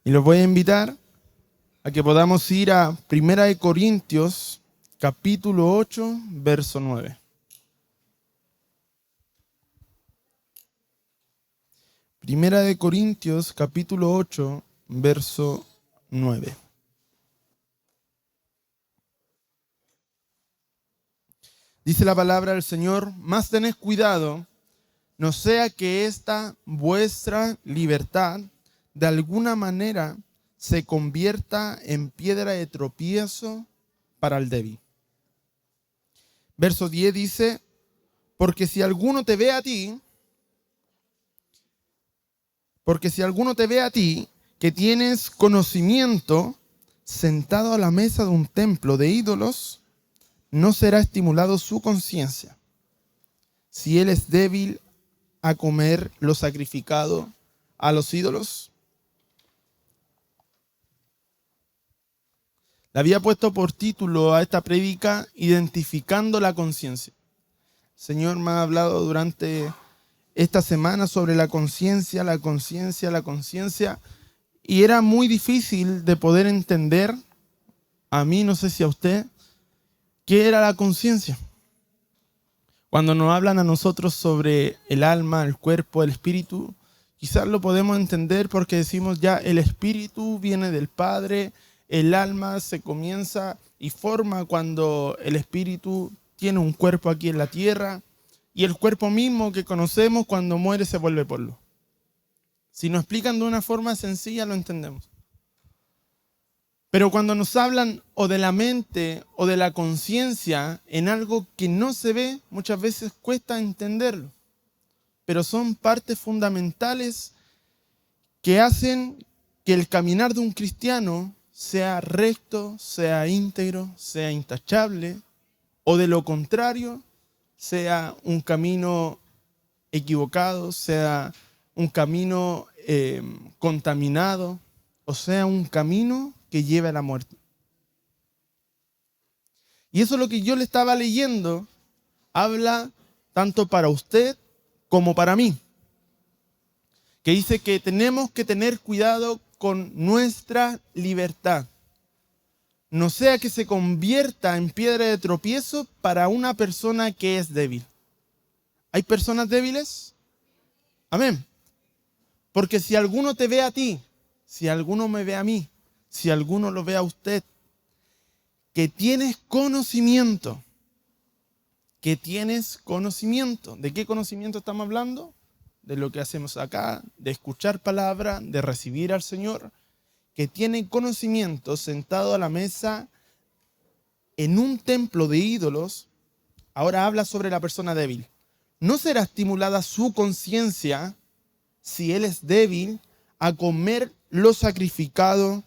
Y los voy a invitar a que podamos ir a 1 Corintios, capítulo 8, verso 9. Primera de Corintios, capítulo 8, verso 9. Dice la palabra del Señor: más tened cuidado, no sea que esta vuestra libertad de alguna manera se convierta en piedra de tropiezo para el débil. Verso 10 dice: porque si alguno te ve a ti, que tienes conocimiento, sentado a la mesa de un templo de ídolos, no será estimulado su conciencia, si él es débil a comer lo sacrificado a los ídolos. Le había puesto por título a esta prédica: identificando la conciencia. El Señor me ha hablado durante esta semana sobre la conciencia, y era muy difícil de poder entender, a mí, no sé si a usted, qué era la conciencia. Cuando nos hablan a nosotros sobre el alma, el cuerpo, el espíritu, quizás lo podemos entender porque decimos ya el espíritu viene del Padre, el alma se comienza y forma cuando el espíritu tiene un cuerpo aquí en la tierra, y el cuerpo mismo que conocemos cuando muere se vuelve polvo. Si nos explican de una forma sencilla lo entendemos. Pero cuando nos hablan o de la mente o de la conciencia en algo que no se ve, muchas veces cuesta entenderlo. Pero son partes fundamentales que hacen que el caminar de un cristiano sea recto, sea íntegro, sea intachable, o de lo contrario, sea un camino equivocado, sea un camino contaminado, o sea un camino que lleve a la muerte. Y eso es lo que yo le estaba leyendo, habla tanto para usted como para mí, que dice que tenemos que tener cuidado con nuestra libertad, no sea que se convierta en piedra de tropiezo para una persona que es débil. ¿Hay personas débiles? Amén. Porque si alguno te ve a ti, si alguno me ve a mí, si alguno lo ve a usted, que tienes conocimiento, ¿de qué conocimiento estamos hablando? De lo que hacemos acá, de escuchar palabra, de recibir al Señor, que tiene conocimiento sentado a la mesa en un templo de ídolos. Ahora habla sobre la persona débil. ¿No será estimulada su conciencia, si él es débil, a comer lo sacrificado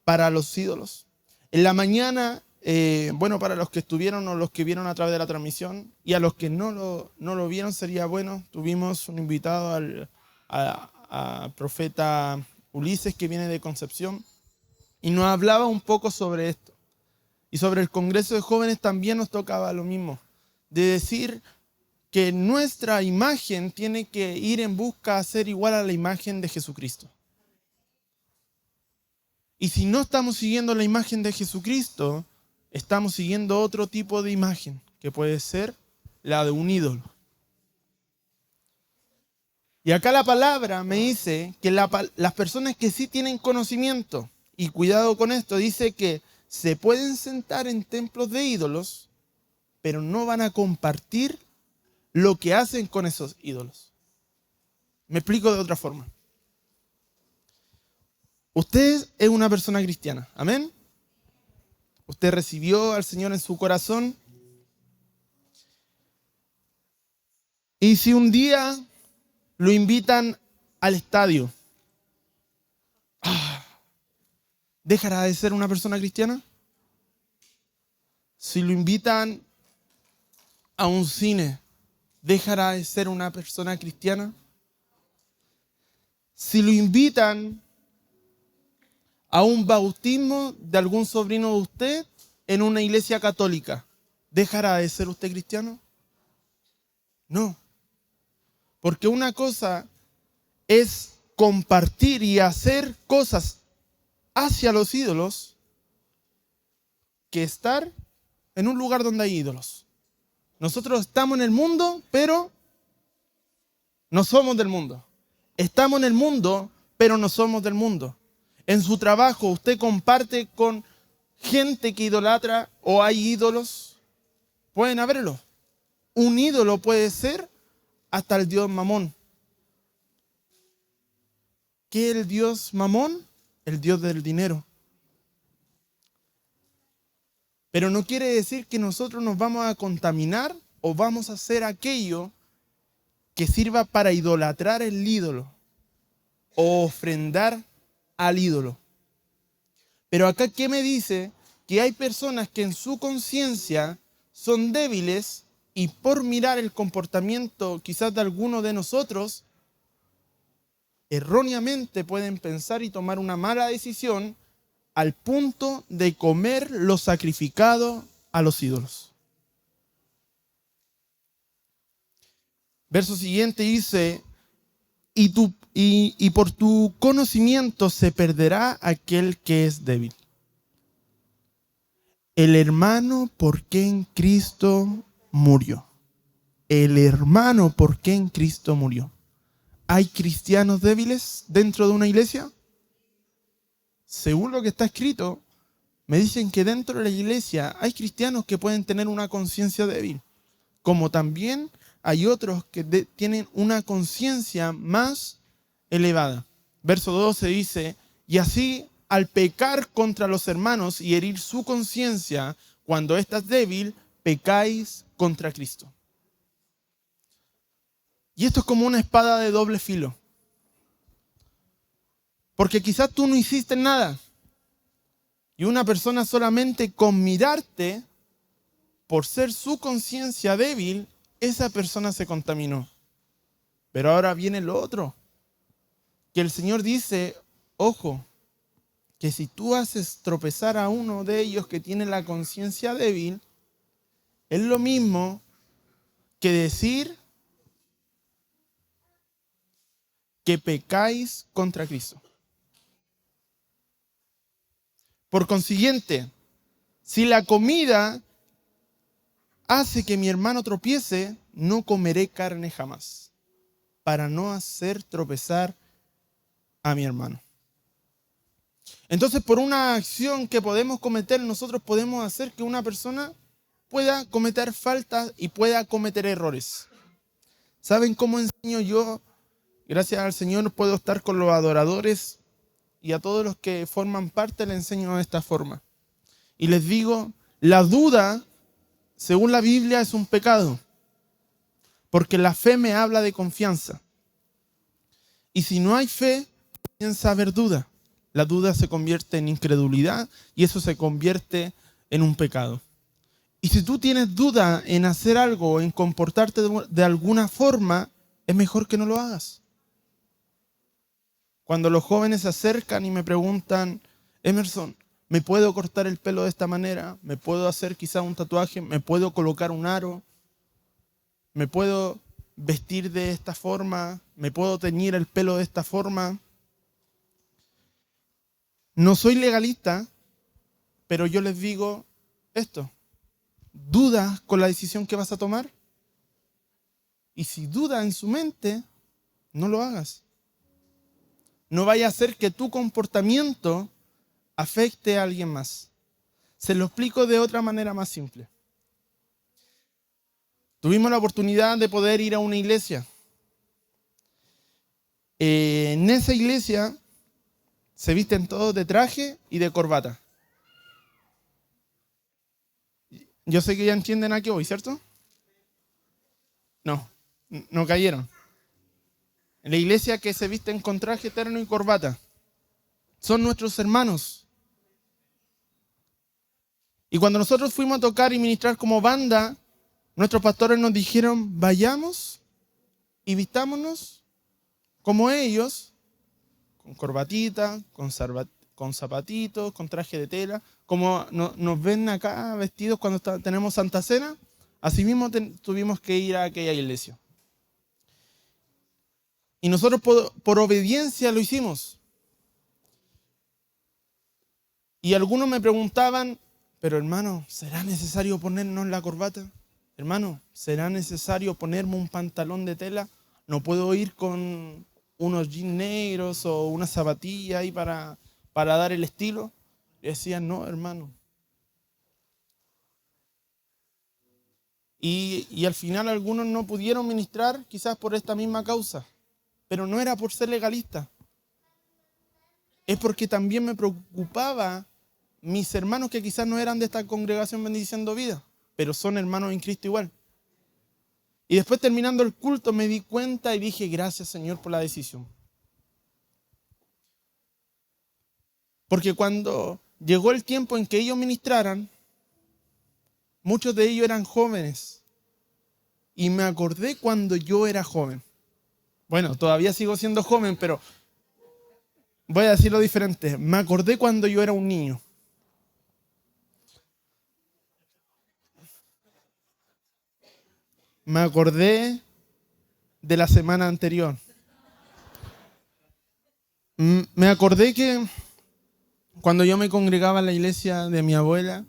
para los ídolos? En la mañana, para los que estuvieron o los que vieron a través de la transmisión, y a los que no lo vieron sería bueno, tuvimos un invitado al profeta Ulises, que viene de Concepción, y nos hablaba un poco sobre esto. Y sobre el Congreso de Jóvenes también nos tocaba lo mismo, de decir que nuestra imagen tiene que ir en busca de ser igual a la imagen de Jesucristo. Y si no estamos siguiendo la imagen de Jesucristo, estamos siguiendo otro tipo de imagen, que puede ser la de un ídolo. Y acá la palabra me dice que las personas que sí tienen conocimiento, y cuidado con esto, dice que se pueden sentar en templos de ídolos, pero no van a compartir lo que hacen con esos ídolos. Me explico de otra forma. Usted es una persona cristiana, amén. Usted recibió al Señor en su corazón. Y si un día lo invitan al estadio, ¿dejará de ser una persona cristiana? Si lo invitan a un cine, ¿dejará de ser una persona cristiana? Si lo invitan a un bautismo de algún sobrino de usted en una iglesia católica, ¿dejará de ser usted cristiano? No. Porque una cosa es compartir y hacer cosas hacia los ídolos que estar en un lugar donde hay ídolos. Nosotros estamos en el mundo, pero no somos del mundo. Estamos en el mundo, pero no somos del mundo. En su trabajo, usted comparte con gente que idolatra o hay ídolos. Pueden haberlo. Un ídolo puede ser hasta el dios Mamón. ¿Qué es el dios Mamón? El dios del dinero. Pero no quiere decir que nosotros nos vamos a contaminar o vamos a hacer aquello que sirva para idolatrar el ídolo o ofrendar al ídolo. Pero acá, ¿qué me dice? Que hay personas que en su conciencia son débiles y por mirar el comportamiento quizás de alguno de nosotros, erróneamente pueden pensar y tomar una mala decisión al punto de comer lo sacrificado a los ídolos. Verso siguiente dice, y por tu conocimiento se perderá aquel que es débil. El hermano por quien Cristo murió. El hermano por quien Cristo murió. ¿Hay cristianos débiles dentro de una iglesia? Según lo que está escrito, me dicen que dentro de la iglesia hay cristianos que pueden tener una conciencia débil, como también hay otros que tienen una conciencia más elevada. Verso 12 dice, y así al pecar contra los hermanos y herir su conciencia, cuando ésta es débil, pecáis contra Cristo. Y esto es como una espada de doble filo. Porque quizás tú no hiciste nada. Y una persona solamente con mirarte, por ser su conciencia débil, esa persona se contaminó. Pero ahora viene lo otro. Que el Señor dice, ojo, que si tú haces tropezar a uno de ellos que tiene la conciencia débil, es lo mismo que decir que pecáis contra Cristo. Por consiguiente, si la comida hace que mi hermano tropiece, no comeré carne jamás, para no hacer tropezar a mi hermano. Entonces, por una acción que podemos cometer, nosotros podemos hacer que una persona pueda cometer faltas y pueda cometer errores. ¿Saben cómo enseño yo? Gracias al Señor puedo estar con los adoradores y a todos los que forman parte les enseño de esta forma. Y les digo, la duda, según la Biblia, es un pecado. Porque la fe me habla de confianza. Y si no hay fe, comienza a haber duda. La duda se convierte en incredulidad y eso se convierte en un pecado. Y si tú tienes duda en hacer algo, en comportarte de alguna forma, es mejor que no lo hagas. Cuando los jóvenes se acercan y me preguntan, Emerson, ¿me puedo cortar el pelo de esta manera? ¿Me puedo hacer quizá un tatuaje? ¿Me puedo colocar un aro? ¿Me puedo vestir de esta forma? ¿Me puedo teñir el pelo de esta forma? No soy legalista, pero yo les digo esto. ¿Dudas con la decisión que vas a tomar? Y si dudas en su mente, no lo hagas. No vaya a ser que tu comportamiento afecte a alguien más. Se lo explico de otra manera más simple. Tuvimos la oportunidad de poder ir a una iglesia. En esa iglesia se visten todos de traje y de corbata. Yo sé que ya entienden a qué voy, ¿cierto? No cayeron. En la iglesia que se visten con traje, terno y corbata. Son nuestros hermanos. Y cuando nosotros fuimos a tocar y ministrar como banda, nuestros pastores nos dijeron, vayamos y vistámonos como ellos, con corbatita, con zapatitos, con traje de tela, como nos ven acá vestidos cuando tenemos Santa Cena, así mismo tuvimos que ir a aquella iglesia. Y nosotros por obediencia lo hicimos. Y algunos me preguntaban, pero hermano, ¿será necesario ponernos la corbata? Hermano, ¿será necesario ponerme un pantalón de tela? ¿No puedo ir con unos jeans negros o una zapatilla ahí para dar el estilo? Y decían, no, hermano. Y al final algunos no pudieron ministrar quizás por esta misma causa. Pero no era por ser legalista. Es porque también me preocupaba mis hermanos que quizás no eran de esta congregación Bendiciendo Vida, pero son hermanos en Cristo igual. Y después terminando el culto me di cuenta y dije, gracias Señor por la decisión. Porque cuando llegó el tiempo en que ellos ministraran, muchos de ellos eran jóvenes. Y me acordé cuando yo era joven. Bueno, todavía sigo siendo joven, pero voy a decirlo diferente. Me acordé cuando yo era un niño. Me acordé de la semana anterior. Me acordé que cuando yo me congregaba en la iglesia de mi abuela,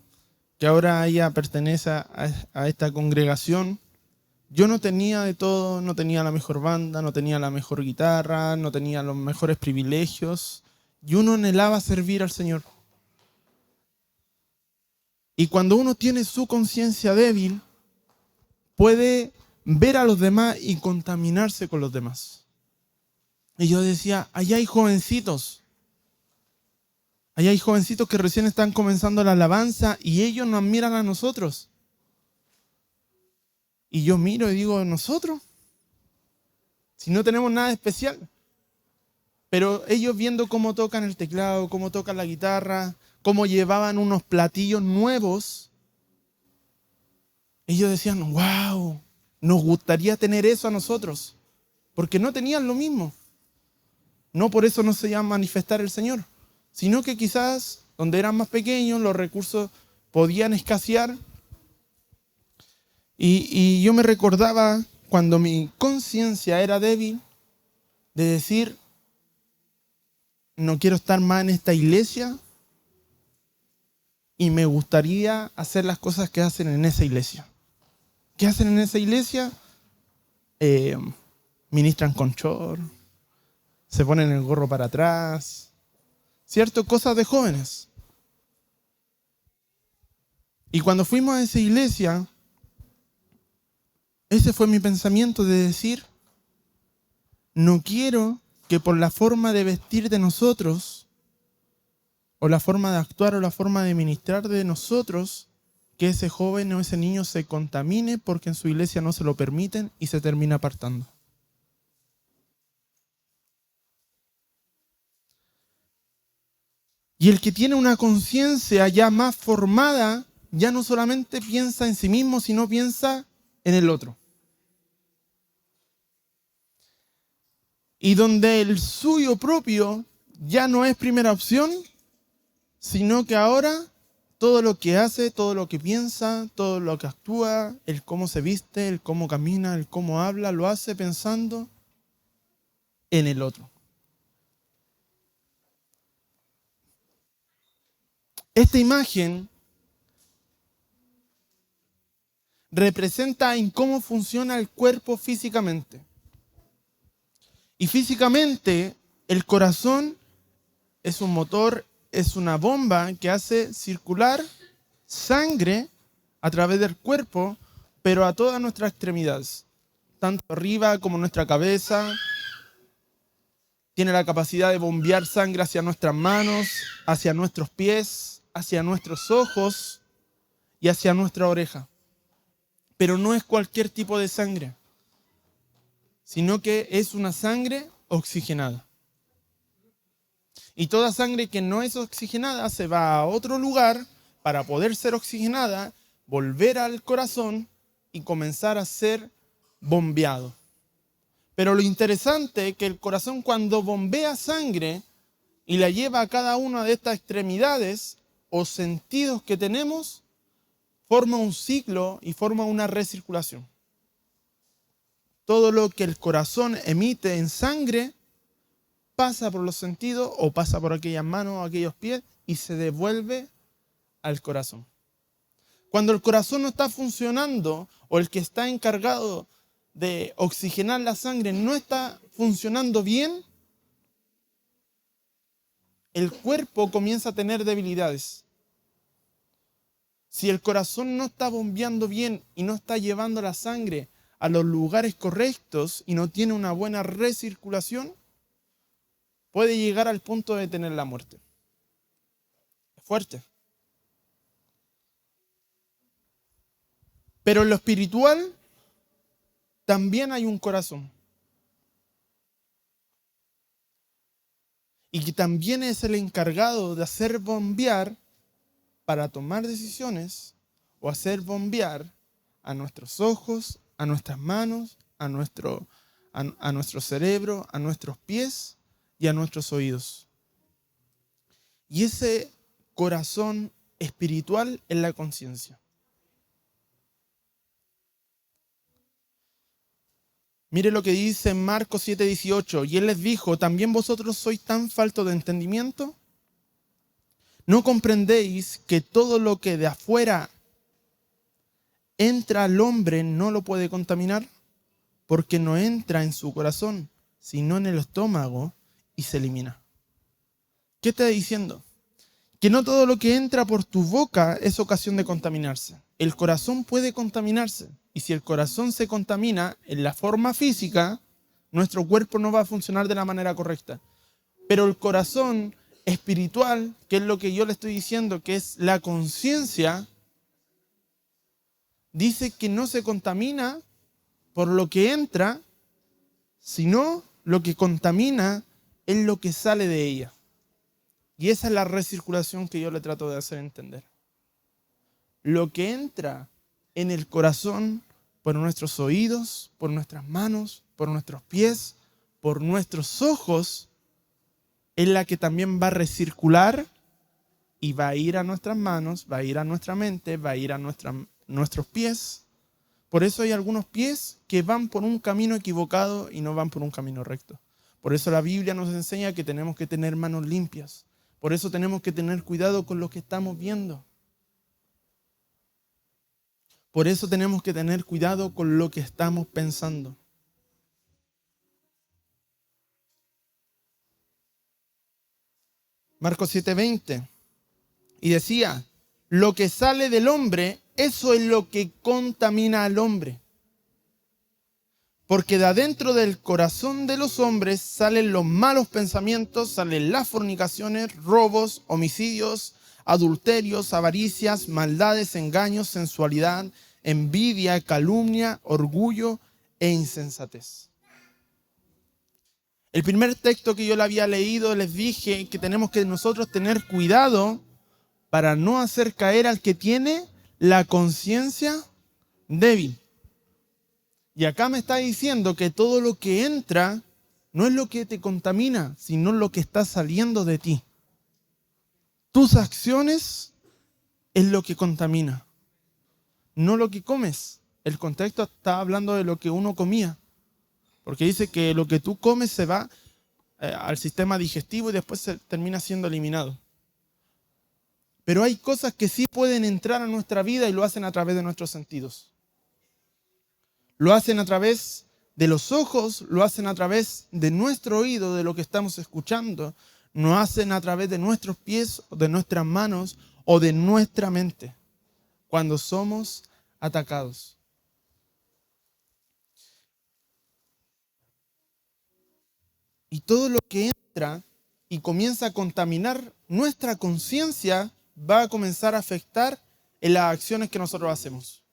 que ahora ella pertenece a esta congregación, yo no tenía de todo, no tenía la mejor banda, no tenía la mejor guitarra, no tenía los mejores privilegios, y uno anhelaba servir al Señor. Y cuando uno tiene su conciencia débil, puede ver a los demás y contaminarse con los demás. Y yo decía, allá hay jovencitos que recién están comenzando la alabanza y ellos nos miran a nosotros. Y yo miro y digo, ¿nosotros? Si no tenemos nada especial. Pero ellos viendo cómo tocan el teclado, cómo tocan la guitarra, cómo llevaban unos platillos nuevos, ellos decían, wow, nos gustaría tener eso a nosotros. Porque no tenían lo mismo. No por eso no se llama manifestar el Señor, sino que quizás donde eran más pequeños los recursos podían escasear. Y yo me recordaba cuando mi conciencia era débil de decir, no quiero estar más en esta iglesia y me gustaría hacer las cosas que hacen en esa iglesia. ¿Qué hacen en esa iglesia? Ministran con short, se ponen el gorro para atrás, ¿cierto? Cosas de jóvenes. Y cuando fuimos a esa iglesia, ese fue mi pensamiento de decir, no quiero que por la forma de vestir de nosotros, o la forma de actuar, o la forma de ministrar de nosotros, que ese joven o ese niño se contamine porque en su iglesia no se lo permiten y se termina apartando. Y el que tiene una conciencia ya más formada, ya no solamente piensa en sí mismo, sino piensa en el otro. Y donde el suyo propio ya no es primera opción, sino que ahora todo lo que hace, todo lo que piensa, todo lo que actúa, el cómo se viste, el cómo camina, el cómo habla, lo hace pensando en el otro. Esta imagen representa en cómo funciona el cuerpo físicamente. Y físicamente el corazón es un motor, es una bomba que hace circular sangre a través del cuerpo, pero a todas nuestras extremidades, tanto arriba como nuestra cabeza. Tiene la capacidad de bombear sangre hacia nuestras manos, hacia nuestros pies, hacia nuestros ojos y hacia nuestra oreja. Pero no es cualquier tipo de sangre, sino que es una sangre oxigenada. Y toda sangre que no es oxigenada se va a otro lugar para poder ser oxigenada, volver al corazón y comenzar a ser bombeado. Pero lo interesante es que el corazón, cuando bombea sangre y la lleva a cada una de estas extremidades o sentidos que tenemos, forma un ciclo y forma una recirculación. todo lo que el corazón emite en sangre pasa por los sentidos o pasa por aquellas manos o aquellos pies y se devuelve al corazón. Cuando el corazón no está funcionando o el que está encargado de oxigenar la sangre no está funcionando bien, el cuerpo comienza a tener debilidades. Si el corazón no está bombeando bien y no está llevando la sangre a los lugares correctos y no tiene una buena recirculación, puede llegar al punto de tener la muerte. Es fuerte. Pero en lo espiritual también hay un corazón. Y que también es el encargado de hacer bombear para tomar decisiones o hacer bombear a nuestros ojos, a nuestras manos, a nuestro cerebro, a nuestros pies y a nuestros oídos. Y ese corazón espiritual es la conciencia. Mire lo que dice en Marcos 7:18. Y él les dijo, ¿también vosotros sois tan faltos de entendimiento? ¿No comprendéis que todo lo que de afuera entra al hombre no lo puede contaminar? Porque no entra en su corazón, sino en el estómago y se elimina. ¿Qué está diciendo? Que no todo lo que entra por tu boca es ocasión de contaminarse. El corazón puede contaminarse. Y si el corazón se contamina en la forma física, nuestro cuerpo no va a funcionar de la manera correcta. Pero el corazón espiritual, que es lo que yo le estoy diciendo, que es la conciencia, dice que no se contamina por lo que entra, sino lo que contamina es lo que sale de ella. Y esa es la recirculación que yo le trato de hacer entender. Lo que entra en el corazón por nuestros oídos, por nuestras manos, por nuestros pies, por nuestros ojos, es la que también va a recircular y va a ir a nuestras manos, va a ir a nuestra mente, va a ir a nuestros pies. Por eso hay algunos pies que van por un camino equivocado y no van por un camino recto. Por eso la Biblia nos enseña que tenemos que tener manos limpias. Por eso tenemos que tener cuidado con lo que estamos viendo. Por eso tenemos que tener cuidado con lo que estamos pensando. Marcos 7:20. Y decía, lo que sale del hombre, eso es lo que contamina al hombre. Porque de adentro del corazón de los hombres salen los malos pensamientos, salen las fornicaciones, robos, homicidios, adulterios, avaricias, maldades, engaños, sensualidad, envidia, calumnia, orgullo e insensatez. El primer texto que yo le había leído les dije que tenemos que nosotros tener cuidado para no hacer caer al que tiene la conciencia débil. Y acá me está diciendo que todo lo que entra no es lo que te contamina, sino lo que está saliendo de ti. Tus acciones es lo que contamina, no lo que comes. El contexto está hablando de lo que uno comía, porque dice que lo que tú comes se va al sistema digestivo y después se termina siendo eliminado. Pero hay cosas que sí pueden entrar a nuestra vida y lo hacen a través de nuestros sentidos. Lo hacen a través de los ojos, lo hacen a través de nuestro oído, de lo que estamos escuchando. Lo hacen a través de nuestros pies, de nuestras manos o de nuestra mente cuando somos atacados. Y todo lo que entra y comienza a contaminar nuestra conciencia va a comenzar a afectar en las acciones que nosotros hacemos,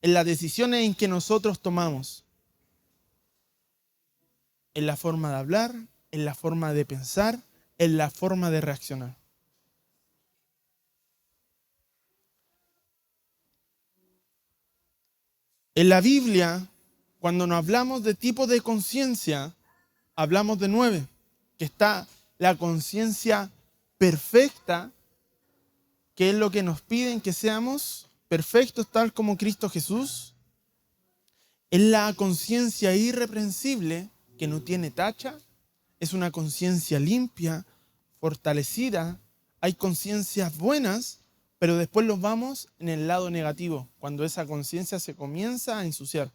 en las decisiones en que nosotros tomamos, en la forma de hablar, en la forma de pensar, en la forma de reaccionar. En la Biblia, cuando nos hablamos de tipos de conciencia, hablamos de 9, que está la conciencia perfecta, que es lo que nos piden que seamos perfectos tal como Cristo Jesús. Es la conciencia irreprensible que no tiene tacha, es una conciencia limpia, fortalecida. Hay conciencias buenas, pero después los vamos en el lado negativo, cuando esa conciencia se comienza a ensuciar.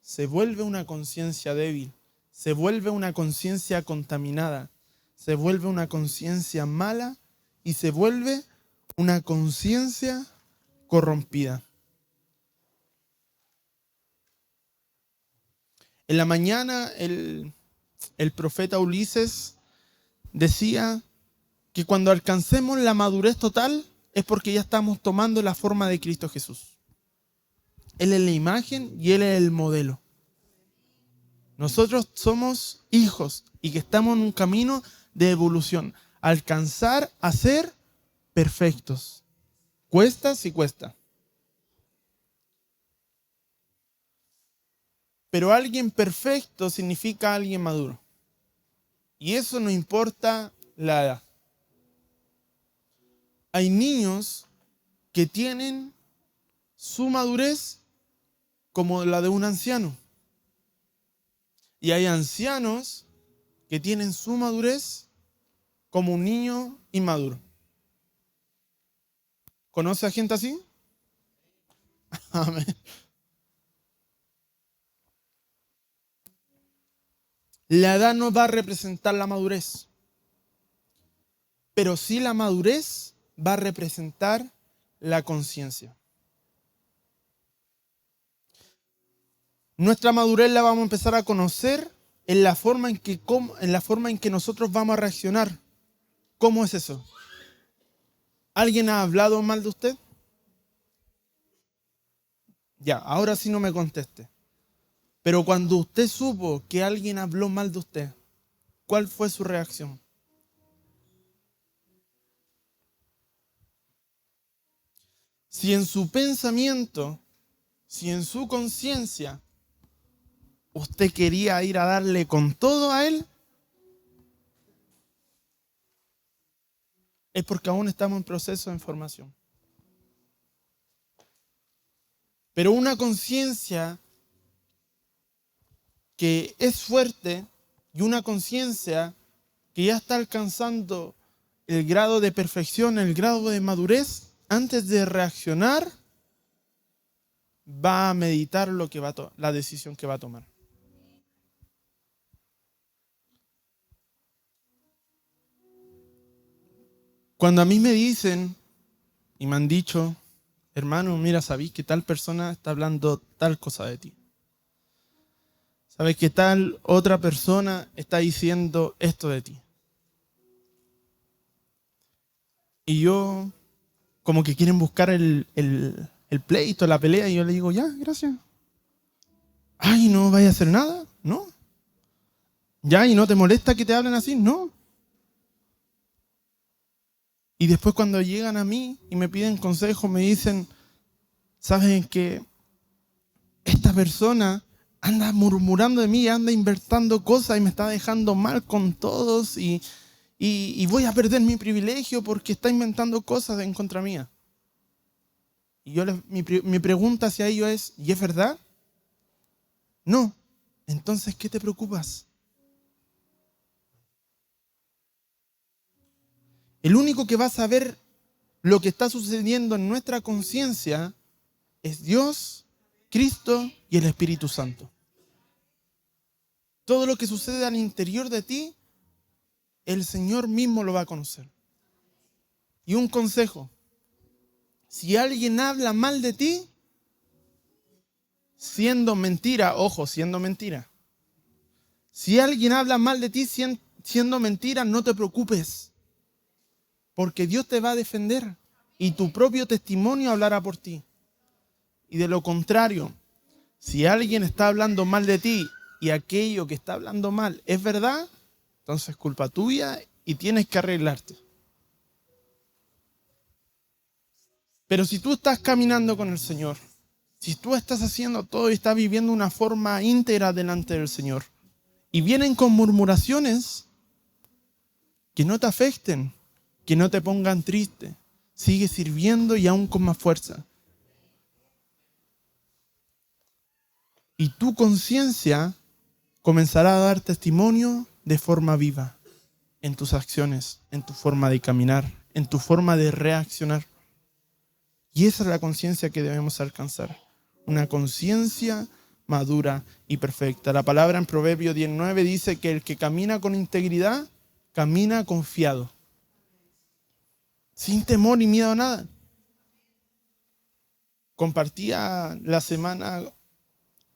Se vuelve una conciencia débil, se vuelve una conciencia contaminada, se vuelve una conciencia mala y se vuelve una conciencia corrompida. En la mañana el profeta Ulises decía que cuando alcancemos la madurez total es porque ya estamos tomando la forma de Cristo Jesús. Él es la imagen y Él es el modelo. Nosotros somos hijos y que estamos en un camino de evolución. Alcanzar a ser perfectos. Cuesta, sí cuesta. Pero alguien perfecto significa alguien maduro. Y eso no importa la edad. Hay niños que tienen su madurez como la de un anciano. Y hay ancianos que tienen su madurez como un niño inmaduro. ¿Conoce a gente así? Amén. La edad no va a representar la madurez, pero sí la madurez va a representar la conciencia. Nuestra madurez la vamos a empezar a conocer en la forma en que nosotros vamos a reaccionar. ¿Cómo es eso? ¿Alguien ha hablado mal de usted? Ya, ahora sí no me conteste. Pero cuando usted supo que alguien habló mal de usted, ¿cuál fue su reacción? Si en su pensamiento, si en su conciencia, usted quería ir a darle con todo a él, es porque aún estamos en proceso de formación. Pero una conciencia que es fuerte y una conciencia que ya está alcanzando el grado de perfección, el grado de madurez, antes de reaccionar, va a meditar la decisión que va a tomar. Cuando a mí me dicen y me han dicho, hermano, mira, ¿sabéis que tal persona está hablando tal cosa de ti? ¿Sabes que tal otra persona está diciendo esto de ti? Y yo, como que quieren buscar el pleito, la pelea, y yo le digo, ya, gracias. Ay, ¿no vaya a hacer nada? No. Ya, ¿y no te molesta que te hablen así? No. Y después cuando llegan a mí y me piden consejo, me dicen, ¿saben que esta persona anda murmurando de mí, anda inventando cosas y me está dejando mal con todos y voy a perder mi privilegio porque está inventando cosas en contra mía? Y mi pregunta hacia ellos es, ¿y es verdad? No. Entonces, ¿qué te preocupas? El único que va a saber lo que está sucediendo en nuestra conciencia es Dios, Cristo y el Espíritu Santo. Todo lo que sucede al interior de ti, el Señor mismo lo va a conocer. Y un consejo, si alguien habla mal de ti, siendo mentira, ojo, siendo mentira. Si alguien habla mal de ti siendo mentira, no te preocupes, porque Dios te va a defender y tu propio testimonio hablará por ti. Y de lo contrario, si alguien está hablando mal de ti y aquello que está hablando mal es verdad, entonces es culpa tuya y tienes que arreglarte. Pero si tú estás caminando con el Señor, si tú estás haciendo todo y estás viviendo una forma íntegra delante del Señor, y vienen con murmuraciones que no te afecten, que no te pongan triste, sigue sirviendo y aún con más fuerza. Y tu conciencia comenzará a dar testimonio de forma viva en tus acciones, en tu forma de caminar, en tu forma de reaccionar. Y esa es la conciencia que debemos alcanzar. Una conciencia madura y perfecta. La palabra en Proverbios 19 dice que el que camina con integridad, camina confiado. Sin temor ni miedo a nada. Compartía la semana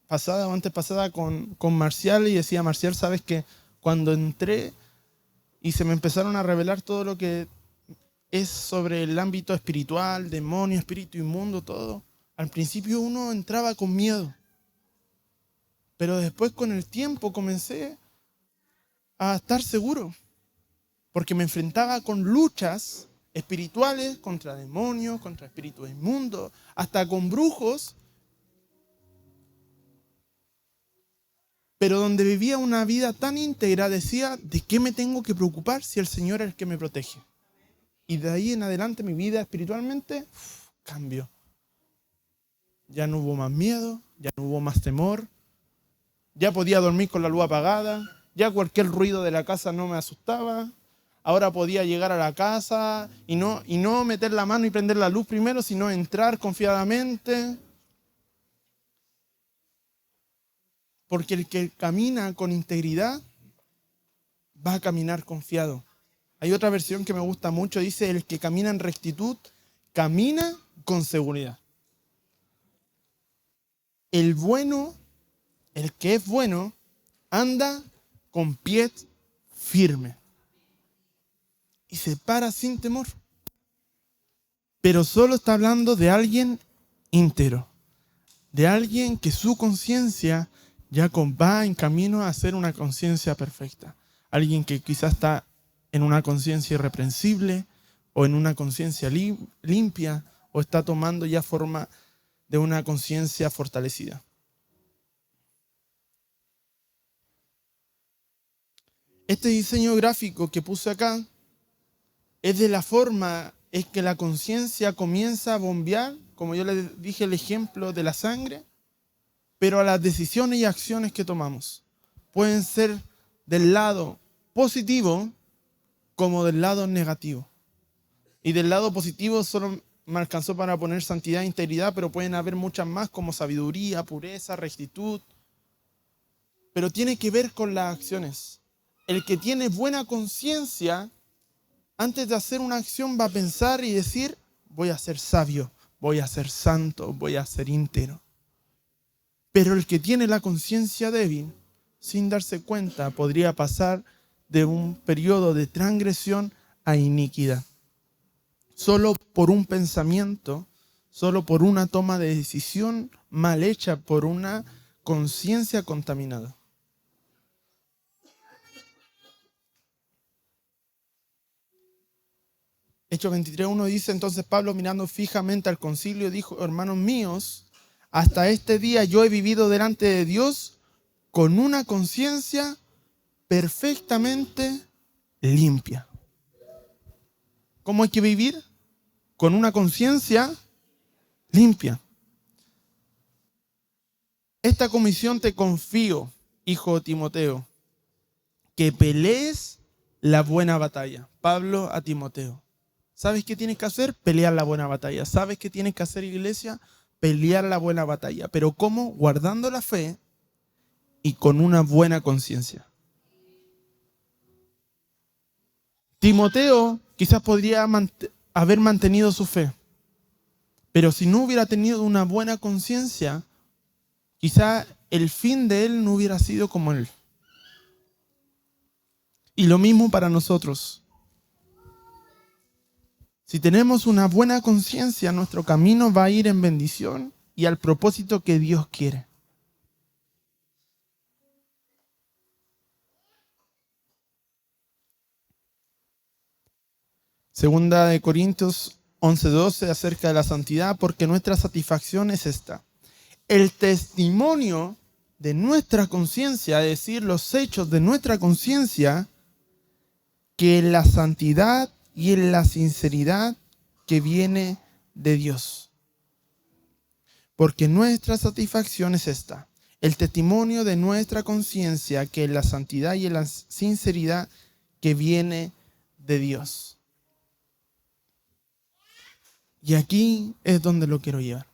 pasada o antepasada con Marcial y decía, Marcial, ¿sabes que cuando entré y se me empezaron a revelar todo lo que es sobre el ámbito espiritual, demonio, espíritu inmundo, todo, al principio uno entraba con miedo, pero después con el tiempo comencé a estar seguro, porque me enfrentaba con luchas espirituales contra demonios, contra espíritus inmundos, hasta con brujos, pero donde vivía una vida tan íntegra decía, ¿de qué me tengo que preocupar si el Señor es el que me protege? Y de ahí en adelante mi vida espiritualmente cambió. Ya no hubo más miedo, ya no hubo más temor, ya podía dormir con la luz apagada, ya cualquier ruido de la casa no me asustaba. Ahora podía llegar a la casa y no meter la mano y prender la luz primero, sino entrar confiadamente. Porque el que camina con integridad va a caminar confiado. Hay otra versión que me gusta mucho, dice, el que camina en rectitud, camina con seguridad. El bueno, el que es bueno, anda con pies firmes. Y se para sin temor. Pero solo está hablando de alguien íntegro. De alguien que su conciencia ya va en camino a ser una conciencia perfecta. Alguien que quizás está en una conciencia irreprensible o en una conciencia limpia o está tomando ya forma de una conciencia fortalecida. Este diseño gráfico que puse acá es de la forma en que la conciencia comienza a bombear, como yo les dije el ejemplo de la sangre, pero a las decisiones y acciones que tomamos. Pueden ser del lado positivo como del lado negativo. Y del lado positivo solo me alcanzó para poner santidad e integridad, pero pueden haber muchas más como sabiduría, pureza, rectitud. Pero tiene que ver con las acciones. El que tiene buena conciencia, antes de hacer una acción va a pensar y decir, voy a ser sabio, voy a ser santo, voy a ser íntegro. Pero el que tiene la conciencia débil, sin darse cuenta, podría pasar de un periodo de transgresión a iniquidad. Solo por un pensamiento, solo por una toma de decisión mal hecha, por una conciencia contaminada. Hechos 23:1 dice, entonces Pablo mirando fijamente al concilio dijo, hermanos míos, hasta este día yo he vivido delante de Dios con una conciencia perfectamente limpia. ¿Cómo hay que vivir? Con una conciencia limpia. Esta comisión te confío, hijo Timoteo, que pelees la buena batalla. Pablo a Timoteo. ¿Sabes qué tienes que hacer? Pelear la buena batalla. ¿Sabes qué tienes que hacer, iglesia? Pelear la buena batalla. ¿Pero cómo? Guardando la fe y con una buena conciencia. Timoteo quizás podría haber mantenido su fe, pero si no hubiera tenido una buena conciencia, quizás el fin de él no hubiera sido como él. Y lo mismo para nosotros. Si tenemos una buena conciencia, nuestro camino va a ir en bendición y al propósito que Dios quiere. Segunda de Corintios 11:12 acerca de la santidad, porque nuestra satisfacción es esta. El testimonio de nuestra conciencia, es decir, los hechos de nuestra conciencia, que en la santidad y en la sinceridad que viene de Dios. Porque nuestra satisfacción es esta, el testimonio de nuestra conciencia, que es la santidad y la sinceridad que viene de Dios. Y aquí es donde lo quiero llevar.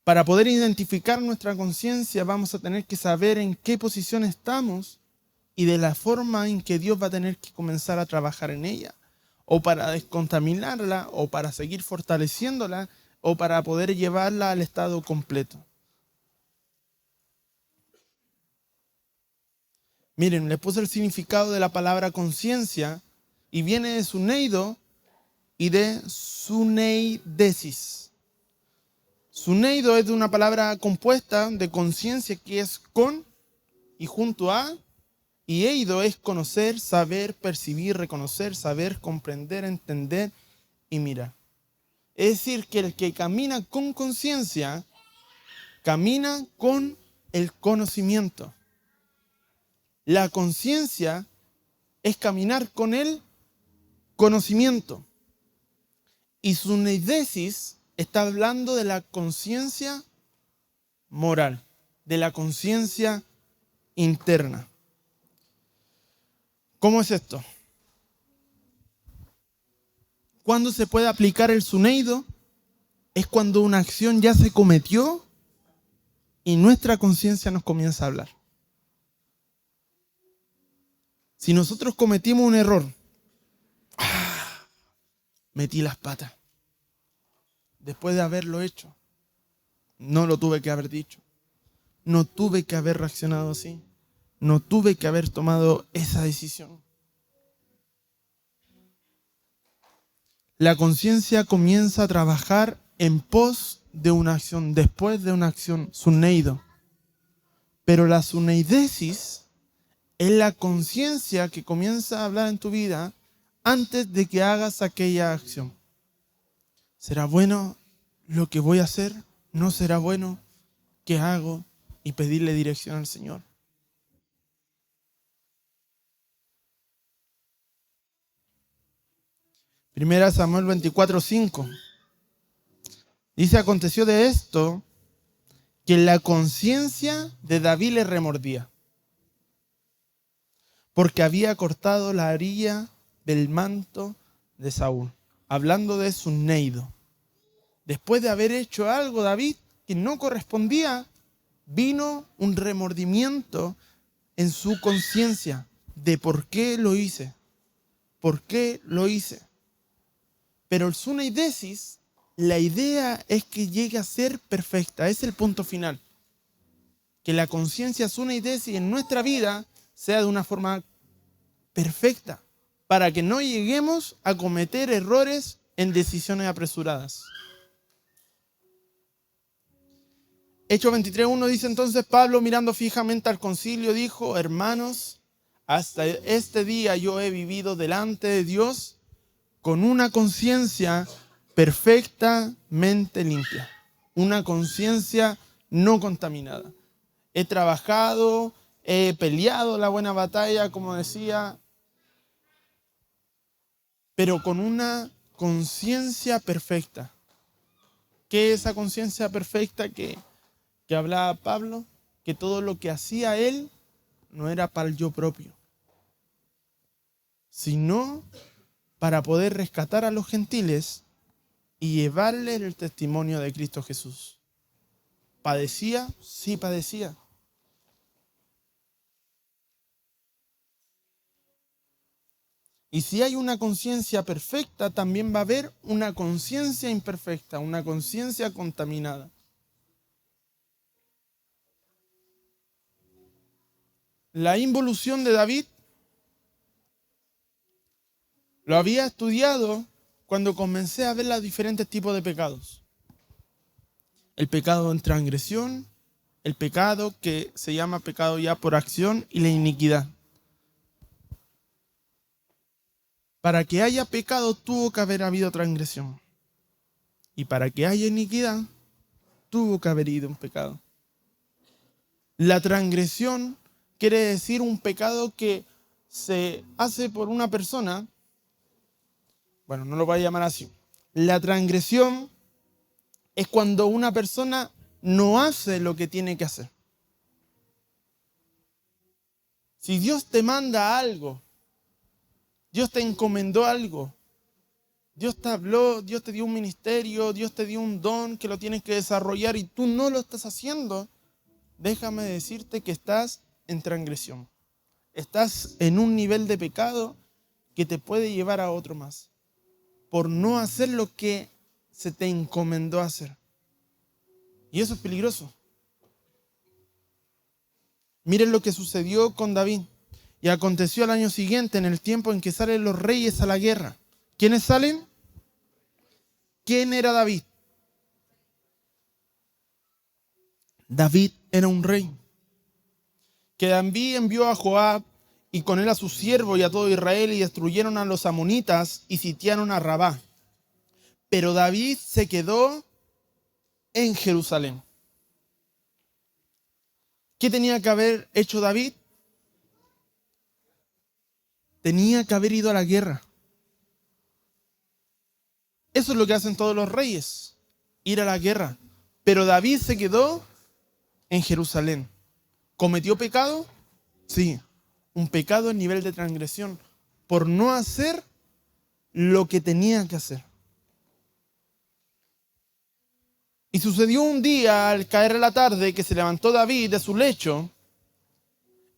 Para poder identificar nuestra conciencia vamos a tener que saber en qué posición estamos y de la forma en que Dios va a tener que comenzar a trabajar en ella, o para descontaminarla, o para seguir fortaleciéndola, o para poder llevarla al estado completo. Miren, les puse el significado de la palabra conciencia y viene de suneido y de suneidesis. Suneido es de una palabra compuesta de conciencia que es con y junto a, y eido es conocer, saber, percibir, reconocer, saber, comprender, entender y mirar. Es decir, que el que camina con conciencia, camina con el conocimiento. La conciencia es caminar con el conocimiento. Y suneidesis está hablando de la conciencia moral, de la conciencia interna. ¿Cómo es esto? ¿Cuándo se puede aplicar el suneido? Es cuando una acción ya se cometió y nuestra conciencia nos comienza a hablar. Si nosotros cometimos un error, metí las patas. Después de haberlo hecho, no lo tuve que haber dicho. No tuve que haber reaccionado así. No tuve que haber tomado esa decisión. La conciencia comienza a trabajar en pos de una acción, después de una acción, suneido. Pero la suneidesis es la conciencia que comienza a hablar en tu vida antes de que hagas aquella acción. ¿Será bueno lo que voy a hacer? ¿No será bueno? ¿Qué hago? Y pedirle dirección al Señor. Primera Samuel 24:5. Dice, aconteció de esto que la conciencia de David le remordía, porque había cortado la orilla del manto de Saúl. Hablando de suneido. Después de haber hecho algo David que no correspondía, vino un remordimiento en su conciencia de por qué lo hice. ¿Por qué lo hice? Pero el suneidesis, la idea es que llegue a ser perfecta. Es el punto final. Que la conciencia suneidesis en nuestra vida sea de una forma perfecta, para que no lleguemos a cometer errores en decisiones apresuradas. Hechos 23:1 dice entonces Pablo, mirando fijamente al concilio, dijo, hermanos, hasta este día yo he vivido delante de Dios con una conciencia perfectamente limpia, una conciencia no contaminada. He trabajado, he peleado la buena batalla, como decía, pero con una conciencia perfecta. ¿Qué es esa conciencia perfecta que hablaba Pablo? Que todo lo que hacía él no era para el yo propio, sino para poder rescatar a los gentiles y llevarles el testimonio de Cristo Jesús. ¿Padecía? Sí, padecía. Y si hay una conciencia perfecta, también va a haber una conciencia imperfecta, una conciencia contaminada. La involución de David lo había estudiado cuando comencé a ver los diferentes tipos de pecados. El pecado en transgresión, el pecado que se llama pecado ya por acción y la iniquidad. Para que haya pecado tuvo que haber habido transgresión. Y para que haya iniquidad tuvo que haber ido un pecado. La transgresión quiere decir un pecado que se hace por una persona. Bueno, no lo voy a llamar así. La transgresión es cuando una persona no hace lo que tiene que hacer. Si Dios te manda algo, Dios te encomendó algo, Dios te habló, Dios te dio un ministerio, Dios te dio un don que lo tienes que desarrollar y tú no lo estás haciendo, déjame decirte que estás en transgresión. Estás en un nivel de pecado que te puede llevar a otro más, por no hacer lo que se te encomendó hacer. Y eso es peligroso. Miren lo que sucedió con David. Y aconteció al año siguiente, en el tiempo en que salen los reyes a la guerra. ¿Quiénes salen? ¿Quién era David? David era un rey. Que David envió a Joab y con él a su siervo y a todo Israel y destruyeron a los amonitas y sitiaron a Rabá. Pero David se quedó en Jerusalén. ¿Qué tenía que haber hecho David? Tenía que haber ido a la guerra. Eso es lo que hacen todos los reyes, ir a la guerra. Pero David se quedó en Jerusalén. ¿Cometió pecado? Sí, un pecado a nivel de transgresión, por no hacer lo que tenía que hacer. Y sucedió un día, al caer la tarde, que se levantó David de su lecho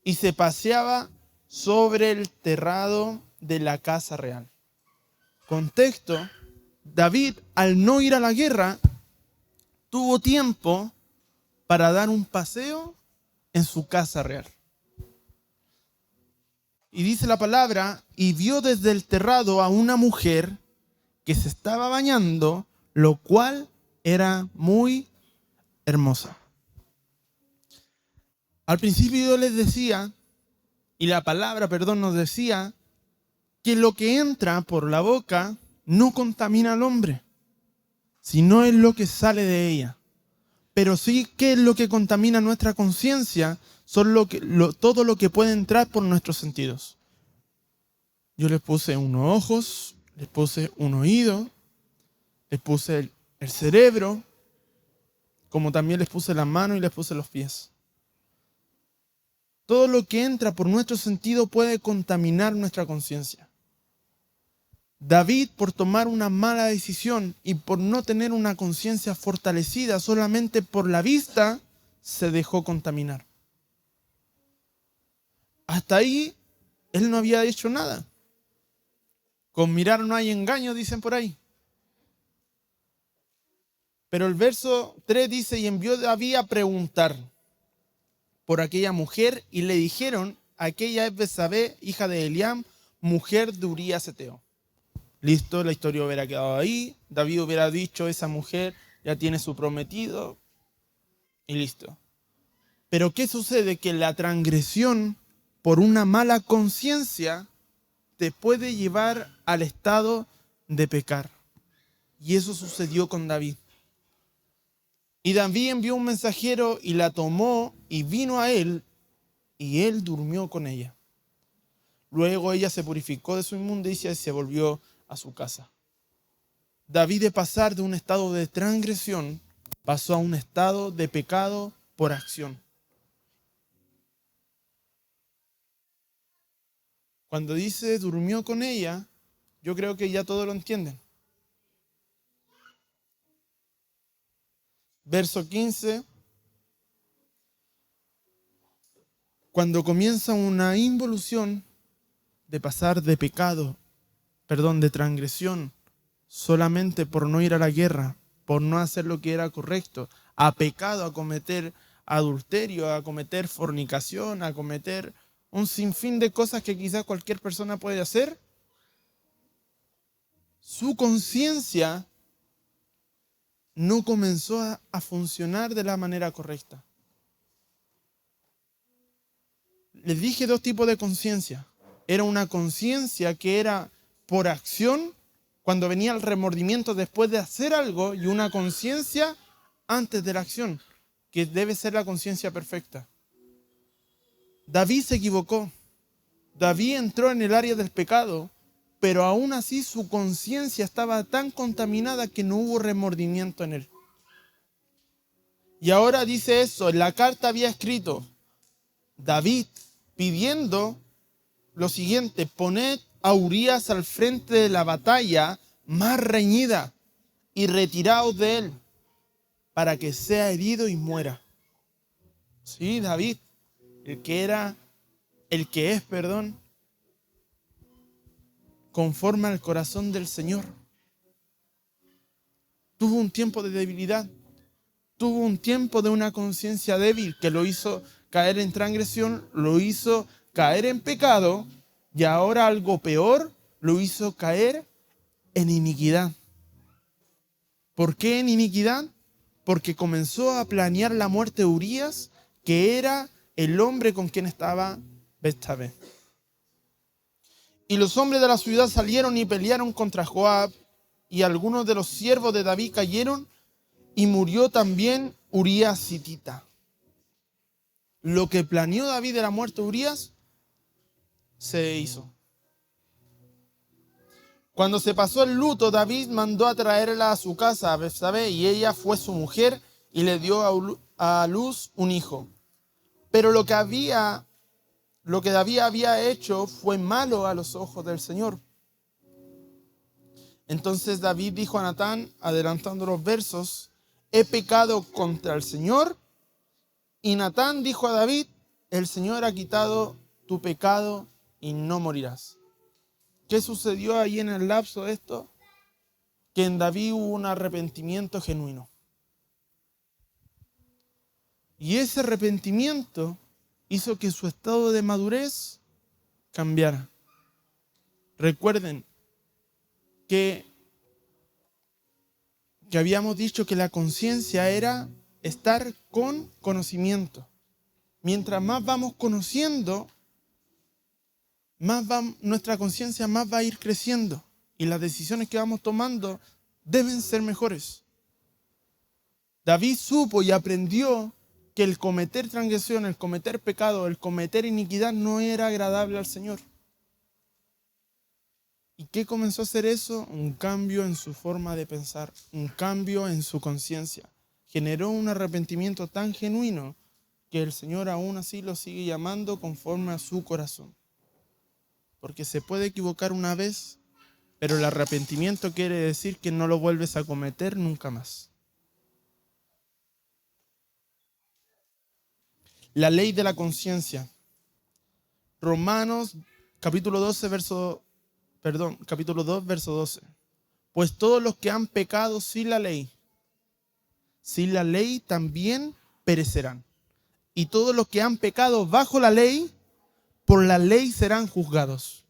y se paseaba sobre el terrado de la casa real. Contexto: David, al no ir a la guerra, tuvo tiempo para dar un paseo en su casa real. Y dice la palabra, y vio desde el terrado a una mujer que se estaba bañando, lo cual era muy hermosa. Al principio yo les decía, y la palabra, nos decía, que lo que entra por la boca no contamina al hombre, sino es lo que sale de ella. Pero sí, ¿qué es lo que contamina nuestra conciencia? Son todo lo que puede entrar por nuestros sentidos. Yo les puse unos ojos, les puse un oído, les puse el cerebro, como también les puse las manos y les puse los pies. Todo lo que entra por nuestro sentido puede contaminar nuestra conciencia. David, por tomar una mala decisión y por no tener una conciencia fortalecida solamente por la vista, se dejó contaminar. Hasta ahí, él no había hecho nada. Con mirar no hay engaño, dicen por ahí. Pero el verso 3 dice, y envió David a preguntar por aquella mujer, y le dijeron, aquella es Betsabé, hija de Eliam, mujer de Urías Eteo. Listo, la historia hubiera quedado ahí. David hubiera dicho, esa mujer ya tiene su prometido. Y listo. Pero ¿qué sucede? Que la transgresión por una mala conciencia te puede llevar al estado de pecar. Y eso sucedió con David. Y David envió un mensajero y la tomó y vino a él y él durmió con ella. Luego ella se purificó de su inmundicia y se volvió a su casa. David, de pasar de un estado de transgresión, pasó a un estado de pecado por acción. Cuando dice durmió con ella, yo creo que ya todos lo entienden. Verso 15. Cuando comienza una involución de pasar de pecado, de transgresión, solamente por no ir a la guerra, por no hacer lo que era correcto, a pecado, a cometer adulterio, a cometer fornicación, a cometer un sinfín de cosas que quizás cualquier persona puede hacer, su conciencia no comenzó a funcionar de la manera correcta. Les dije dos tipos de conciencia. Era una conciencia que era por acción, cuando venía el remordimiento después de hacer algo, y una conciencia antes de la acción, que debe ser la conciencia perfecta. David se equivocó. David entró en el área del pecado, pero aún así su conciencia estaba tan contaminada que no hubo remordimiento en él. Y ahora dice eso, en la carta había escrito David pidiendo lo siguiente: poned a Urías al frente de la batalla más reñida y retiraos de él para que sea herido y muera. Sí, David, el que es, conforme al corazón del Señor. Tuvo un tiempo de debilidad, tuvo un tiempo de una conciencia débil que lo hizo caer en transgresión, lo hizo caer en pecado, y ahora algo peor, lo hizo caer en iniquidad. ¿Por qué en iniquidad? Porque comenzó a planear la muerte de Urías, que era el hombre con quien estaba Betsabé. Y los hombres de la ciudad salieron y pelearon contra Joab, y algunos de los siervos de David cayeron, y murió también Urías hitita. Lo que planeó David de la muerte de Urías se hizo. Cuando se pasó el luto, David mandó a traerla a su casa, a Betsabé, y ella fue su mujer y le dio a luz un hijo. Pero lo que David había hecho fue malo a los ojos del Señor. Entonces David dijo a Natán, adelantando los versos: he pecado contra el Señor. Y Natán dijo a David: el Señor ha quitado tu pecado y no morirás. ¿Qué sucedió ahí en el lapso de esto? Que en David hubo un arrepentimiento genuino. Y ese arrepentimiento hizo que su estado de madurez cambiara. Recuerden que habíamos dicho que la conciencia era estar con conocimiento. Mientras más vamos conociendo, nuestra conciencia más va a ir creciendo, y las decisiones que vamos tomando deben ser mejores. David supo y aprendió que el cometer transgresión, el cometer pecado, el cometer iniquidad no era agradable al Señor. ¿Y qué comenzó a hacer eso? Un cambio en su forma de pensar, un cambio en su conciencia. Generó un arrepentimiento tan genuino que el Señor aún así lo sigue llamando conforme a su corazón. Porque se puede equivocar una vez, pero el arrepentimiento quiere decir que no lo vuelves a cometer nunca más. La ley de la conciencia. Romanos capítulo 2, verso 12. Pues todos los que han pecado sin la ley también perecerán. Y todos los que han pecado bajo la ley, por la ley serán juzgados.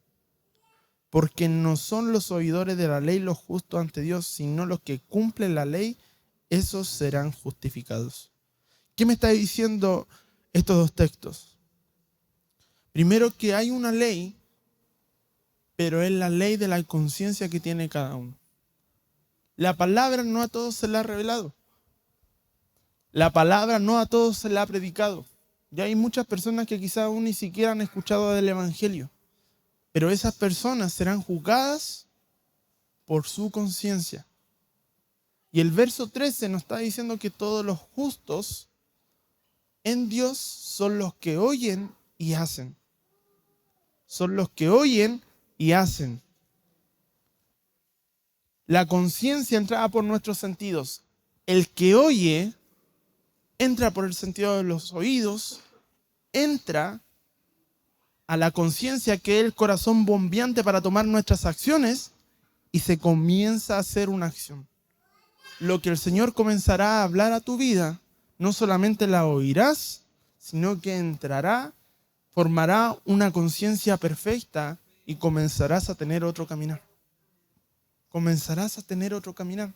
Porque no son los oidores de la ley los justos ante Dios, sino los que cumplen la ley, esos serán justificados. ¿Qué me está diciendo estos dos textos? Primero, que hay una ley, pero es la ley de la conciencia que tiene cada uno. La palabra no a todos se la ha revelado. La palabra no a todos se la ha predicado. Y hay muchas personas que quizás aún ni siquiera han escuchado del Evangelio. Pero esas personas serán juzgadas por su conciencia. Y el verso 13 nos está diciendo que todos los justos en Dios son los que oyen y hacen. Son los que oyen y hacen. La conciencia entra por nuestros sentidos. El que oye entra por el sentido de los oídos, entra a la conciencia, que es el corazón bombeante para tomar nuestras acciones, y se comienza a hacer una acción. Lo que el Señor comenzará a hablar a tu vida, no solamente la oirás, sino que entrará, formará una conciencia perfecta y comenzarás a tener otro caminar. Comenzarás a tener otro caminar.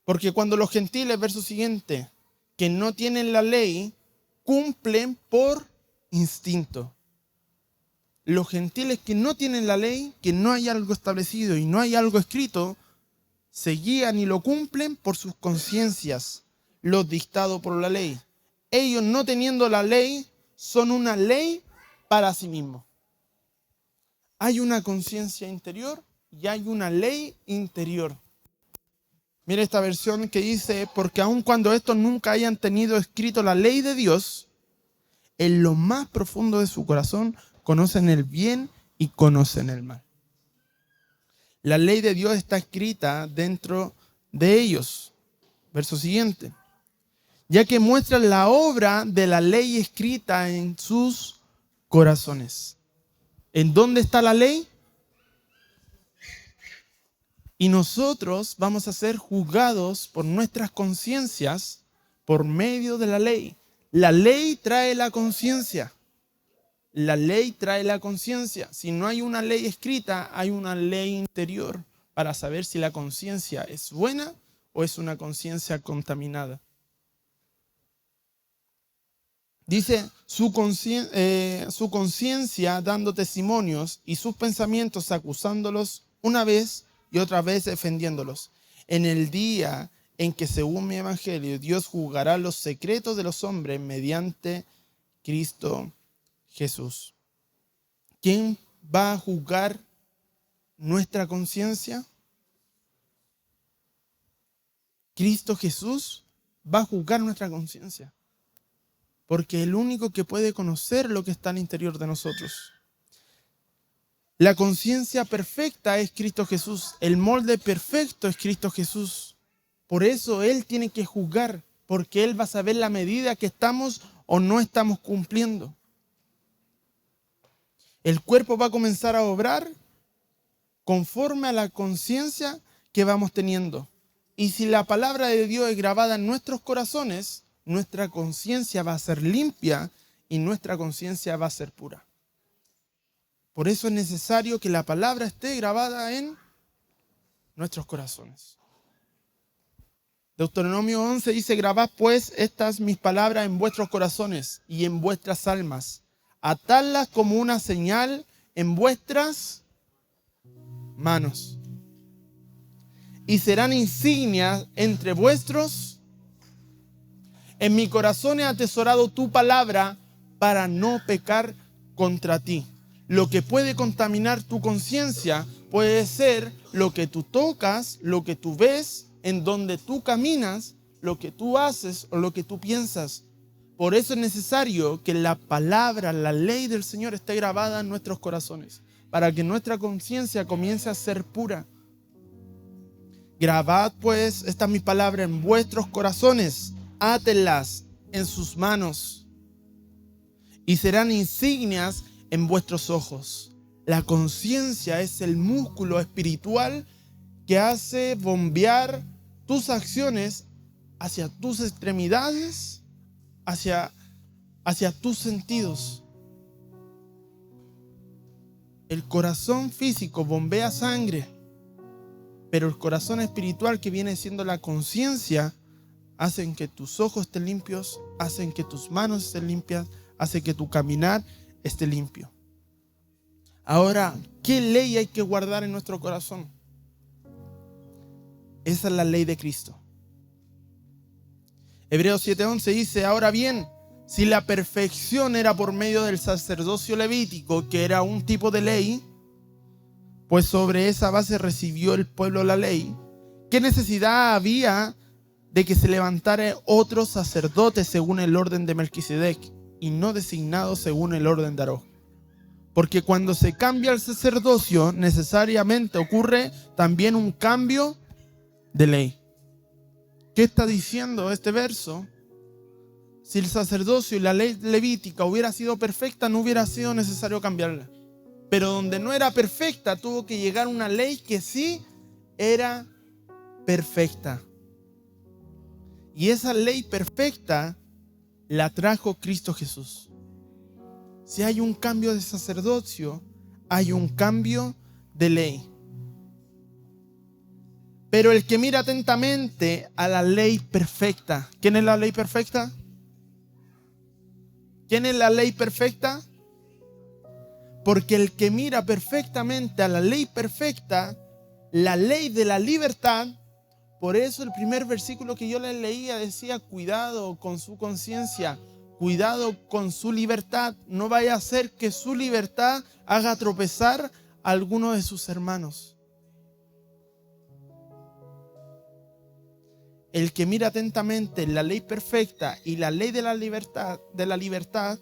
Porque cuando los gentiles, verso siguiente, que no tienen la ley, cumplen por instinto. Los gentiles que no tienen la ley, que no hay algo establecido y no hay algo escrito, se guían y lo cumplen por sus conciencias, lo dictado por la ley. Ellos, no teniendo la ley, son una ley para sí mismos. Hay una conciencia interior y hay una ley interior. Mira esta versión que dice, porque aun cuando estos nunca hayan tenido escrito la ley de Dios, en lo más profundo de su corazón conocen el bien y conocen el mal. La ley de Dios está escrita dentro de ellos. Verso siguiente. Ya que muestran la obra de la ley escrita en sus corazones. ¿En dónde está la ley? Y nosotros vamos a ser juzgados por nuestras conciencias por medio de la ley. La ley trae la conciencia. La ley trae la conciencia. Si no hay una ley escrita, hay una ley interior para saber si la conciencia es buena o es una conciencia contaminada. Dice, su conciencia dando testimonios y sus pensamientos acusándolos una vez y otra vez defendiéndolos. En el día en que, según mi evangelio, Dios juzgará los secretos de los hombres mediante Cristo Jesús. ¿Quién va a juzgar nuestra conciencia? Cristo Jesús va a juzgar nuestra conciencia. Porque es el único que puede conocer lo que está al interior de nosotros. La conciencia perfecta es Cristo Jesús. El molde perfecto es Cristo Jesús. Por eso Él tiene que juzgar, porque Él va a saber la medida que estamos o no estamos cumpliendo. El cuerpo va a comenzar a obrar conforme a la conciencia que vamos teniendo. Y si la palabra de Dios es grabada en nuestros corazones, nuestra conciencia va a ser limpia y nuestra conciencia va a ser pura. Por eso es necesario que la palabra esté grabada en nuestros corazones. Deuteronomio 11 dice, grabad pues estas mis palabras en vuestros corazones y en vuestras almas. Atadlas como una señal en vuestras manos. Y serán insignias entre vuestros. En mi corazón he atesorado tu palabra para no pecar contra ti. Lo que puede contaminar tu conciencia puede ser lo que tú tocas, lo que tú ves, en donde tú caminas, lo que tú haces o lo que tú piensas. Por eso es necesario que la palabra, la ley del Señor esté grabada en nuestros corazones, para que nuestra conciencia comience a ser pura. Grabad pues estas mis palabras en vuestros corazones, átenlas en sus manos y serán insignias en vuestros ojos. La conciencia es el músculo espiritual que hace bombear tus acciones hacia tus extremidades, hacia tus sentidos. El corazón físico bombea sangre, pero el corazón espiritual, que viene siendo la conciencia, hacen que tus ojos estén limpios, hacen que tus manos estén limpias, hacen que tu caminar esté limpio. Ahora, ¿qué ley hay que guardar en nuestro corazón? Esa es la ley de Cristo. Hebreos 7:11 dice, ahora bien, si la perfección era por medio del sacerdocio levítico, que era un tipo de ley, pues sobre esa base recibió el pueblo la ley, ¿qué necesidad había de que se levantara otro sacerdote según el orden de Melquisedec y no designado según el orden de Aarón? Porque cuando se cambia el sacerdocio, necesariamente ocurre también un cambio de ley. ¿Qué está diciendo este verso? Si el sacerdocio y la ley levítica hubiera sido perfecta, no hubiera sido necesario cambiarla. Pero donde no era perfecta, tuvo que llegar una ley que sí era perfecta. Y esa ley perfecta la trajo Cristo Jesús. Si hay un cambio de sacerdocio, hay un cambio de ley. Pero el que mira atentamente a la ley perfecta. ¿Quién es la ley perfecta? ¿Quién es la ley perfecta? Porque el que mira perfectamente a la ley perfecta, la ley de la libertad, por eso el primer versículo que yo les leía decía, cuidado con su conciencia, cuidado con su libertad. No vaya a ser que su libertad haga tropezar a alguno de sus hermanos. el que mira atentamente la ley perfecta y la ley de la libertad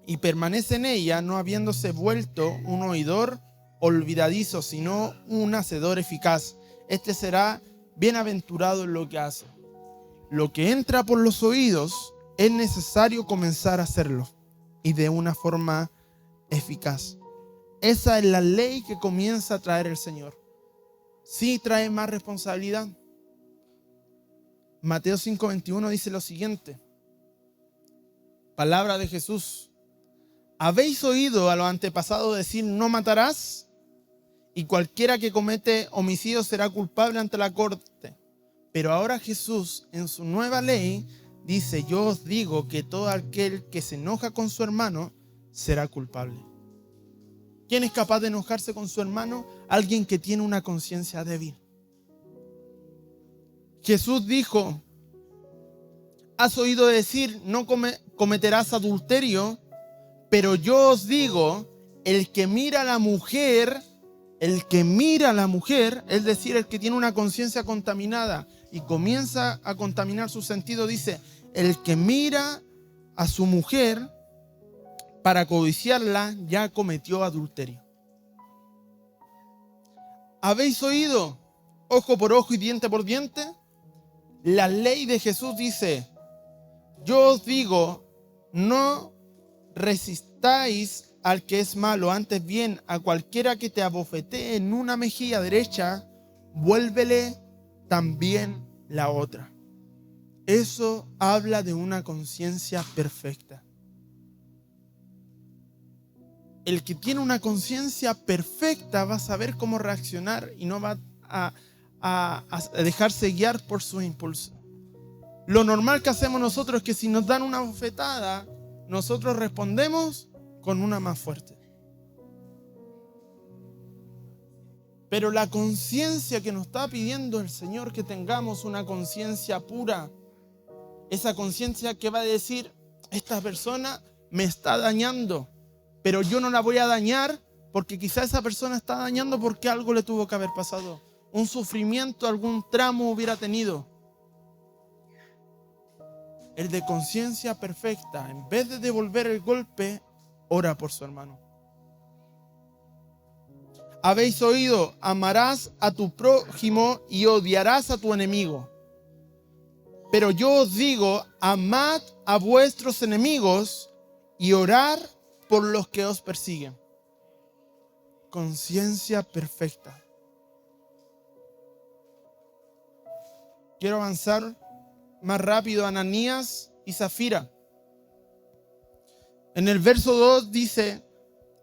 y permanece en ella, no habiéndose vuelto un oidor olvidadizo, sino un hacedor eficaz. Este será bienaventurado en lo que hace. Lo que entra por los oídos es necesario comenzar a hacerlo, y de una forma eficaz. Esa es la ley que comienza a traer el Señor. Sí trae más responsabilidad. Mateo 5:21 dice lo siguiente. Palabra de Jesús. ¿Habéis oído a los antepasados decir no matarás? Y cualquiera que comete homicidio será culpable ante la corte. Pero ahora Jesús, en su nueva ley, dice, yo os digo que todo aquel que se enoja con su hermano será culpable. ¿Quién es capaz de enojarse con su hermano? Alguien que tiene una conciencia débil. Jesús dijo, has oído decir, no cometerás adulterio, pero yo os digo, el que mira a la mujer, es decir, el que tiene una conciencia contaminada y comienza a contaminar su sentido, dice, el que mira a su mujer para codiciarla ya cometió adulterio. ¿Habéis oído ojo por ojo y diente por diente? La ley de Jesús dice, yo os digo, no resistáis al que es malo, antes bien a cualquiera que te abofetee en una mejilla derecha, vuélvele también la otra. Eso habla de una conciencia perfecta. El que tiene una conciencia perfecta va a saber cómo reaccionar y no va a dejarse guiar por sus impulsos. Lo normal que hacemos nosotros es que si nos dan una bofetada, nosotros respondemos con una más fuerte. Pero la conciencia que nos está pidiendo el Señor que tengamos, una conciencia pura, esa conciencia que va a decir, esta persona me está dañando, pero yo no la voy a dañar porque quizá esa persona está dañando porque algo le tuvo que haber pasado. Un sufrimiento, algún tramo hubiera tenido. El de conciencia perfecta, en vez de devolver el golpe, ora por su hermano. Habéis oído, amarás a tu prójimo y odiarás a tu enemigo. Pero yo os digo, amad a vuestros enemigos y orad por los que os persiguen. Conciencia perfecta. Quiero avanzar más rápido. Ananías y Zafira. En el verso 2 dice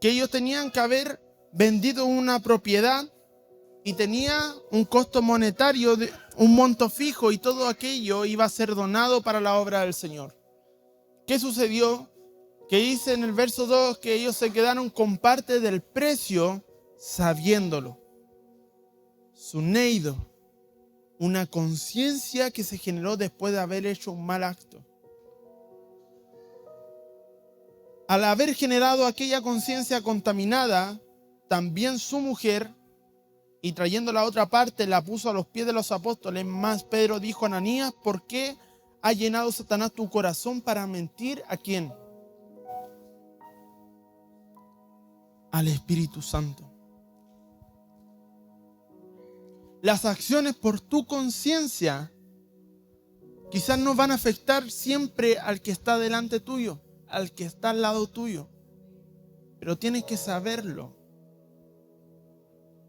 que ellos tenían que haber vendido una propiedad y tenía un costo monetario de un monto fijo y todo aquello iba a ser donado para la obra del Señor. ¿Qué sucedió? Que dice en el verso 2 que ellos se quedaron con parte del precio sabiéndolo. Suneido, una conciencia que se generó después de haber hecho un mal acto. Al haber generado aquella conciencia contaminada, también su mujer, y trayendo la otra parte, la puso a los pies de los apóstoles. Más Pedro dijo a Ananías, ¿por qué ha llenado Satanás tu corazón para mentir a quién? Al Espíritu Santo. Las acciones por tu conciencia quizás no van a afectar siempre al que está delante tuyo, al que está al lado tuyo. Pero tienes que saberlo,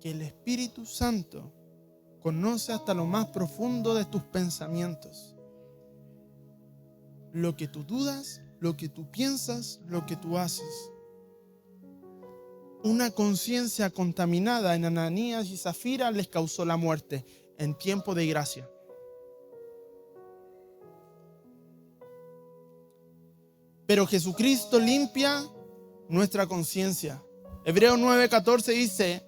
que el Espíritu Santo conoce hasta lo más profundo de tus pensamientos. Lo que tú dudas, lo que tú piensas, lo que tú haces. Una conciencia contaminada en Ananías y Zafira les causó la muerte en tiempo de gracia. Pero Jesucristo limpia nuestra conciencia. Hebreos 9:14 dice,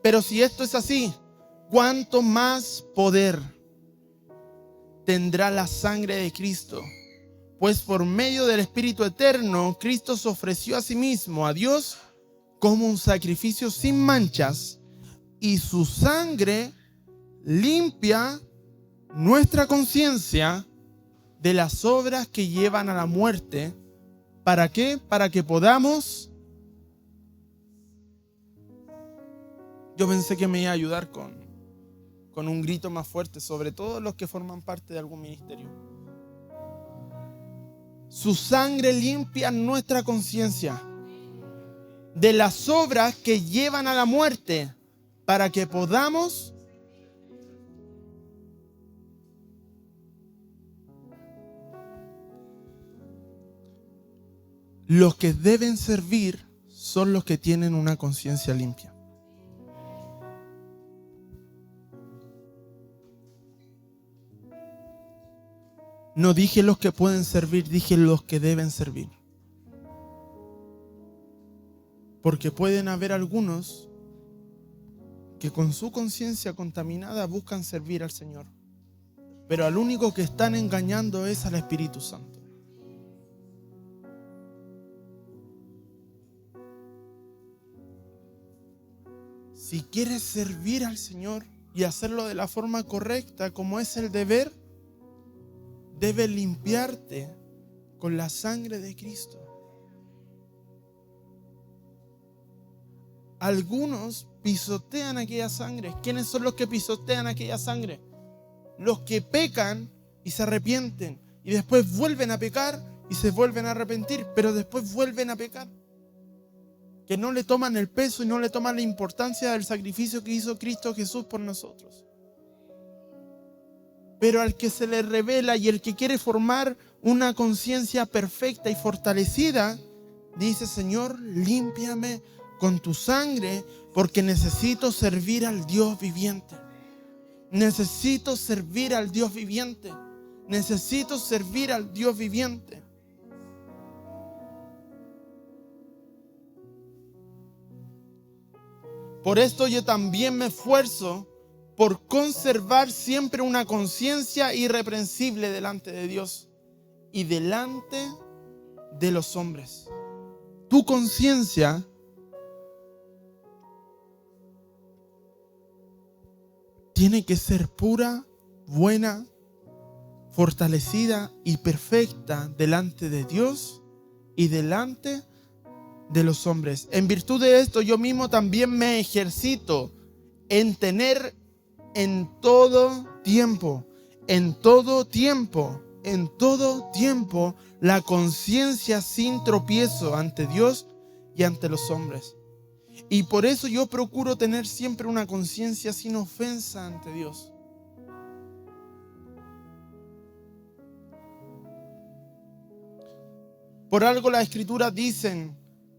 pero si esto es así, ¿cuánto más poder tendrá la sangre de Cristo? Pues por medio del Espíritu Eterno, Cristo se ofreció a sí mismo, a Dios, como un sacrificio sin manchas, y su sangre limpia nuestra conciencia de las obras que llevan a la muerte. ¿Para qué? Para que podamos... Yo pensé que me iba a ayudar con un grito más fuerte, sobre todo los que forman parte de algún ministerio. Su sangre limpia nuestra conciencia de las obras que llevan a la muerte, para que podamos... Los que deben servir son los que tienen una conciencia limpia. No dije los que pueden servir, dije los que deben servir. Porque pueden haber algunos que con su conciencia contaminada buscan servir al Señor. Pero al único que están engañando es al Espíritu Santo. Si quieres servir al Señor y hacerlo de la forma correcta, como es el deber, debes limpiarte con la sangre de Cristo. Algunos pisotean aquella sangre. ¿Quiénes son los que pisotean aquella sangre? Los que pecan y se arrepienten y después vuelven a pecar y se vuelven a arrepentir, pero después vuelven a pecar. Que no le toman el peso y no le toman la importancia del sacrificio que hizo Cristo Jesús por nosotros. Pero al que se le revela y el que quiere formar una conciencia perfecta y fortalecida, dice: Señor, límpiame con tu sangre, porque necesito servir al Dios viviente. Necesito servir al Dios viviente. Necesito servir al Dios viviente. Por esto yo también me esfuerzo por conservar siempre una conciencia irreprensible delante de Dios y delante de los hombres. Tu conciencia tiene que ser pura, buena, fortalecida y perfecta delante de Dios y delante de los hombres. En virtud de esto, yo mismo también me ejercito en tener en todo tiempo la conciencia sin tropiezo ante Dios y ante los hombres. Y por eso yo procuro tener siempre una conciencia sin ofensa ante Dios. Por algo las Escrituras dicen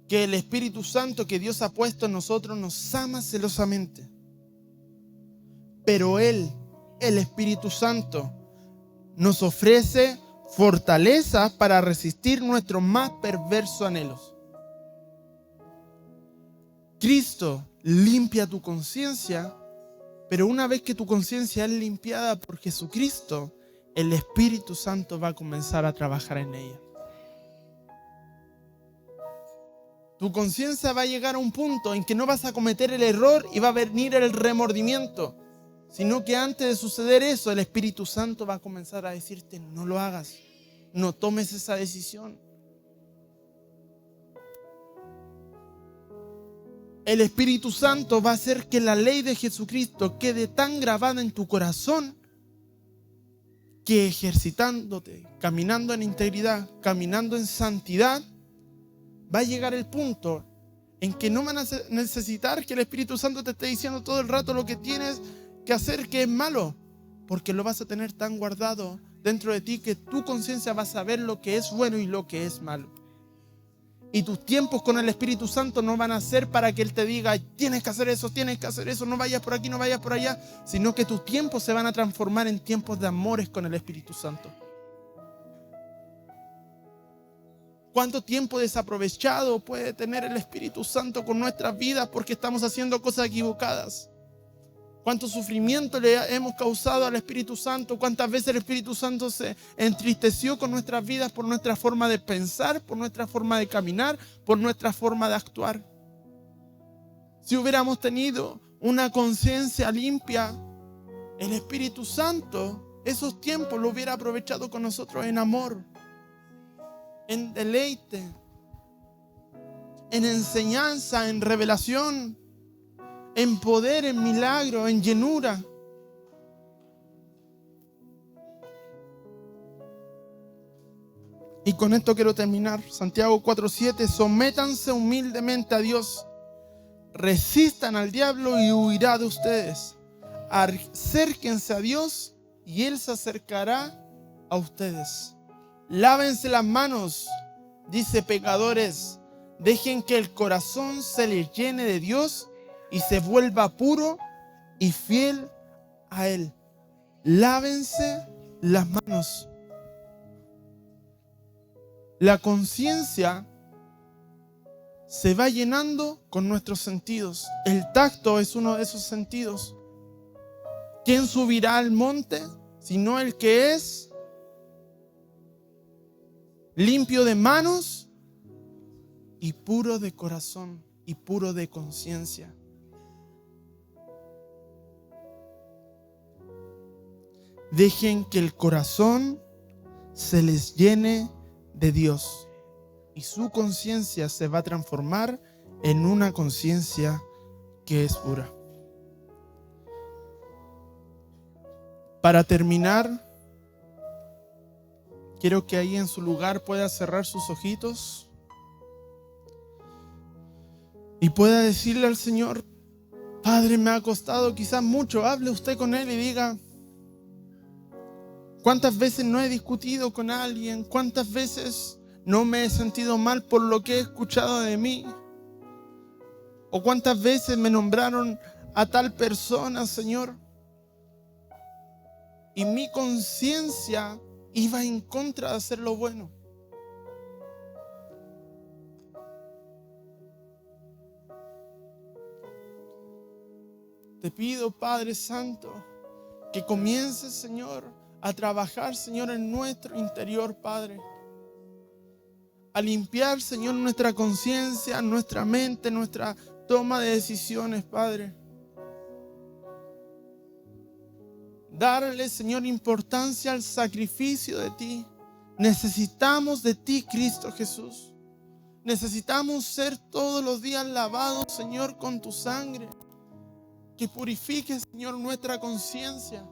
que el Espíritu Santo que Dios ha puesto en nosotros nos ama celosamente. Pero Él, el Espíritu Santo, nos ofrece fortaleza para resistir nuestros más perversos anhelos. Cristo limpia tu conciencia, pero una vez que tu conciencia es limpiada por Jesucristo, el Espíritu Santo va a comenzar a trabajar en ella. Tu conciencia va a llegar a un punto en que no vas a cometer el error y va a venir el remordimiento, sino que antes de suceder eso, el Espíritu Santo va a comenzar a decirte: no lo hagas, no tomes esa decisión. El Espíritu Santo va a hacer que la ley de Jesucristo quede tan grabada en tu corazón que ejercitándote, caminando en integridad, caminando en santidad, va a llegar el punto en que no van a necesitar que el Espíritu Santo te esté diciendo todo el rato lo que tienes que hacer que es malo, porque lo vas a tener tan guardado dentro de ti que tu conciencia va a saber lo que es bueno y lo que es malo. Y tus tiempos con el Espíritu Santo no van a ser para que Él te diga: tienes que hacer eso, no vayas por aquí, no vayas por allá, sino que tus tiempos se van a transformar en tiempos de amores con el Espíritu Santo. ¿Cuánto tiempo desaprovechado puede tener el Espíritu Santo con nuestras vidas porque estamos haciendo cosas equivocadas? ¿Cuánto sufrimiento le hemos causado al Espíritu Santo? ¿Cuántas veces el Espíritu Santo se entristeció con nuestras vidas por nuestra forma de pensar, por nuestra forma de caminar, por nuestra forma de actuar? Si hubiéramos tenido una conciencia limpia, el Espíritu Santo esos tiempos lo hubiera aprovechado con nosotros en amor, en deleite, en enseñanza, en revelación, en poder, en milagro, en llenura. Y con esto quiero terminar. Santiago 4:7, sométanse humildemente a Dios, resistan al diablo y huirá de ustedes. Acérquense a Dios y Él se acercará a ustedes. Lávense las manos, dice pecadores, dejen que el corazón se les llene de Dios y se vuelva puro y fiel a Él. Lávense las manos. La conciencia se va llenando con nuestros sentidos. El tacto es uno de esos sentidos. ¿Quién subirá al monte sino el que es limpio de manos y puro de corazón y puro de conciencia? Dejen que el corazón se les llene de Dios y su conciencia se va a transformar en una conciencia que es pura. Para terminar, quiero que ahí en su lugar pueda cerrar sus ojitos y pueda decirle al Señor: Padre, me ha costado quizás mucho. Hable usted con Él y diga: ¿cuántas veces no he discutido con alguien? ¿Cuántas veces no me he sentido mal por lo que he escuchado de mí? ¿O cuántas veces me nombraron a tal persona, Señor? Y mi conciencia iba en contra de hacer lo bueno. Te pido, Padre Santo, que comiences, Señor, a trabajar, Señor, en nuestro interior, Padre. A limpiar, Señor, nuestra conciencia, nuestra mente, nuestra toma de decisiones, Padre. Darle, Señor, importancia al sacrificio de ti. Necesitamos de ti, Cristo Jesús. Necesitamos ser todos los días lavados, Señor, con tu sangre. Que purifique, Señor, nuestra conciencia.